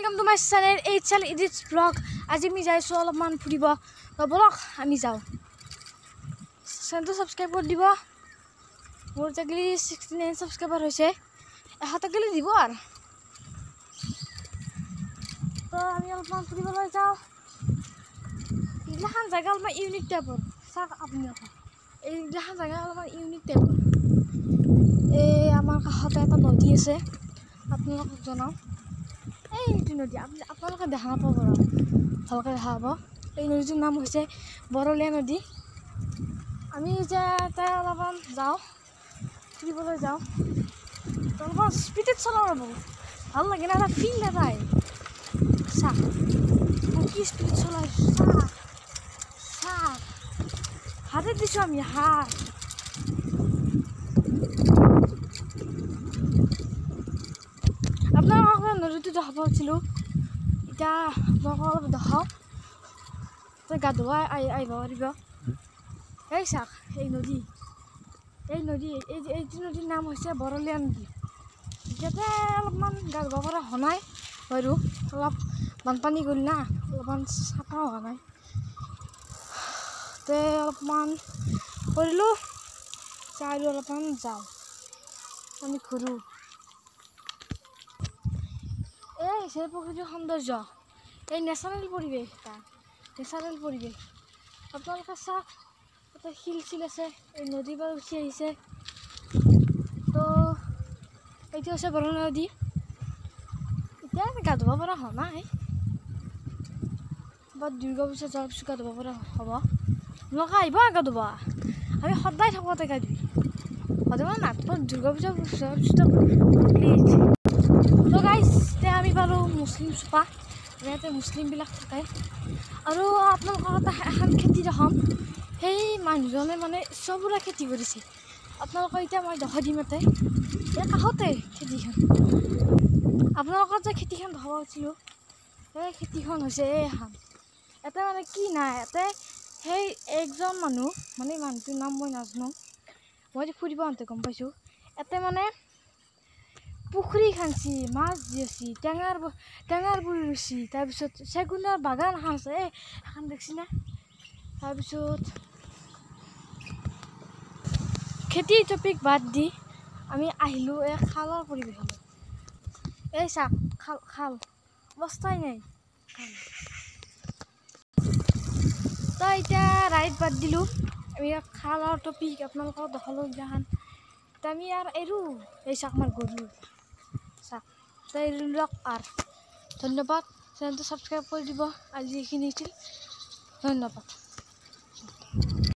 Welcome to my channel HL Edits Vlog. আজি আমি যাইছো অলপমান ফুৰিব তো বলক আমি যাও চেনেলটো সাবস্ক্ৰাইব কৰি দিব মোৰ তাগলি 69 সাবস্ক্ৰাইবাৰ হৈছে এহাতগলি দিব আৰ তো আমি অলপমান ফুৰিবলৈ যাও ইলাহান জায়গা অলপমান ইউনিক টাইপৰ চাক আপুনি এই ইলাহান জায়গা অলপমান ইউনিক টাইপৰ এই আমাৰ কাষতে এটা নদী আছে আপোনালোকক জনাও এই নদী আপোনালোকে দেখা নাপাব ভালকৈ দেখা পাব এই নদীটোৰ নাম হৈছে বৰলীয়া নদী আমি যে তাই অলপমান যাওঁ ফুৰিবলৈ যাওঁ অলপমান স্পীডত চলাব ভাল লাগে না এটা ফিল এটাই চাহ কি স্পীড চলাই চাহ হাতে দিছোঁ আমি হাত আপোনালোকক নদীটো দেখাব পাইছিলোঁ এতিয়া আপোনালোকক অলপ দেখাওঁ তই গা ধুৱাই আহিব পাৰিব এই চাওক এই নদী এইটো নদীৰ নাম হৈছে বৰলীয়া নদী এতিয়াতে অলপমান গা ধুব পৰা হোৱা নাই বাৰু অলপ বানপানী গ'ল না অলপমান চাফা হোৱা নাই তে অলপমান কৰিলোঁ চাই অলপমান যাওঁ আমি ঘূৰোঁ এই সেই প্ৰকৃতিৰ সৌন্দৰ্য এই নেচাৰেল পৰিৱেশ এটা নেচাৰেল পৰিৱেশ আপোনালোকে চাওক এটা শিল চিল আছে এই নদীৰ পৰা উঠি আহিছে তো এইটো হৈছে বৰলীয়া নদী এতিয়া গা ধুব পৰা হোৱা নাই বা দুৰ্গা পূজা যোৱাৰ পিছত গা ধুব পৰা হ'ব আপোনালোকে আহিব গা ধুব আমি সদায় থাকোঁ তাতে গা ধুই সদায় মানে নাটক দুৰ্গা পূজা যোৱাৰ পিছত প্লিজ তো গাইজ এতিয়া আমি পালোঁ মুছলিম চোপা ইয়াতে মুছলিমবিলাক থাকে আৰু আপোনালোকৰ এটা এখন খেতি দেখাম সেই মানুহজনে মানে চবৰে খেতি কৰিছে আপোনালোকক এতিয়া মই দেখাই দিম ইয়াতে এই কাষতে খেতিখন আপোনালোকৰ যে খেতিখন দেখাব পাইছিলোঁ সেই খেতিখন হৈছে এইখন ইয়াতে মানে কি নাই ইয়াতে সেই একজন মানুহ মানে মানুহটোৰ নাম মই নাজানো মই ফুৰিব আহোঁতে গম পাইছোঁ ইয়াতে মানে পুখুৰী খান্দিছে মাছ দিছে টেঙাৰ পুলি ৰুইছে তাৰপিছত চেগুনৰ বাগান এখন আছে এখন দেখিছে না তাৰপিছত খেতি টপিক বাদ দি আমি আহিলোঁ এই খালৰ পৰিৱেশলৈ এই চাওক খাল অৱস্থাই নাই তো এতিয়া ৰাইড বাদ দিলোঁ আমি খালৰ টপিক আপোনালোকক দেখালোঁ এইগিলাখান তো আমি আৰু এৰোঁ এই চাওক আমাৰ গৰু চাওক তো এৰিলোঁ আৰু ধন্যবাদ চেনেলটো ছাবস্ক্ৰাইব কৰি দিব আজি এইখিনি আছিল ধন্যবাদ।